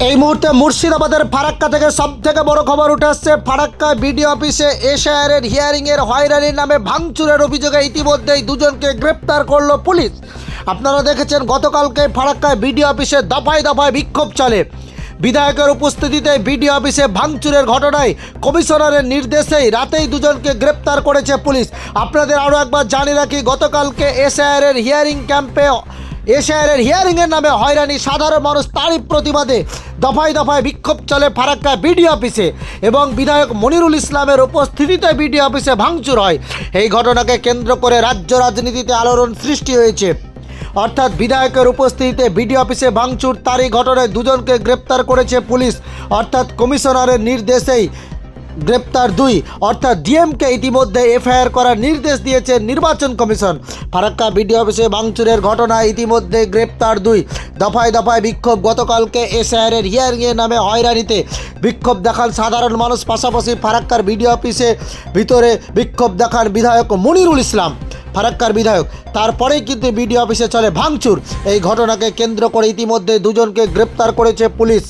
এই মুহূর্তে মুর্শিদাবাদের ফারাক্কা থেকে সবথেকে বড় খবর উঠে আসছে। ফারাক্কা বিডিও অফিসে এসআইআরের হিয়ারিংয়ের হয়রানির নামে ভাঙচুরের অভিযোগে ইতিমধ্যেই দুজনকে গ্রেপ্তার করলো পুলিশ। আপনারা দেখেছেন গতকালকে ফারাক্কায় বিডিও অফিসে দফায় দফায় বিক্ষোভ চলে। বিধায়কের উপস্থিতিতে বিডিও অফিসে ভাঙচুরের ঘটনায় কমিশনারের নির্দেশেই রাতেই দুজনকে গ্রেপ্তার করেছে পুলিশ। আপনাদের আরও একবার জানিয়ে রাখি, গতকালকে এসআইআরের হিয়ারিং ক্যাম্পে এসআইআরের হিয়ারিংয়ের নামে হয়রানি সাধারণ মানুষ, তারই প্রতিবাদে দফায় দফায় বিক্ষোভ চলে ফারাক্কা বিডিও অফিসে এবং বিধায়ক মনিরুল ইসলামের উপস্থিতিতে বিডিও অফিসে ভাঙচুর হয়। এই ঘটনাকে কেন্দ্র করে রাজ্য রাজনীতিতে আলোড়ন সৃষ্টি হয়েছে। অর্থাৎ বিধায়কের উপস্থিতিতে বিডিও অফিসে ভাঙচুর, তারই ঘটনায় দুজনকে গ্রেপ্তার করেছে পুলিশ। অর্থাৎ কমিশনারের নির্দেশেই গ্রেপ্তার দুই, অর্থাৎ ডিএমকে ইতিমধ্যে এফআইআর করার নির্দেশ দিয়েছে নির্বাচন কমিশন। ফারাক্কা বিডিও অফিসে ভাঙচুরের ঘটনায় ইতিমধ্যে গ্রেপ্তার দুই। দফায় দফায় বিক্ষোভ। গতকালকে এসআইআরের হিয়ারিংয়ের নামে হয়রানিতে বিক্ষোভ দেখান সাধারণ মানুষ। পাশাপাশি ফারাক্কার বিডিও অফিসে ভিতরে বিক্ষোভ দেখান বিধায়ক মনিরুল ইসলাম, ফারাক্কার বিধায়ক। তারপরেই কিন্তু বিডিও অফিসে চলে ভাঙচুর। এই ঘটনাকে কেন্দ্র করে ইতিমধ্যে দুজনকে গ্রেপ্তার করেছে পুলিশ।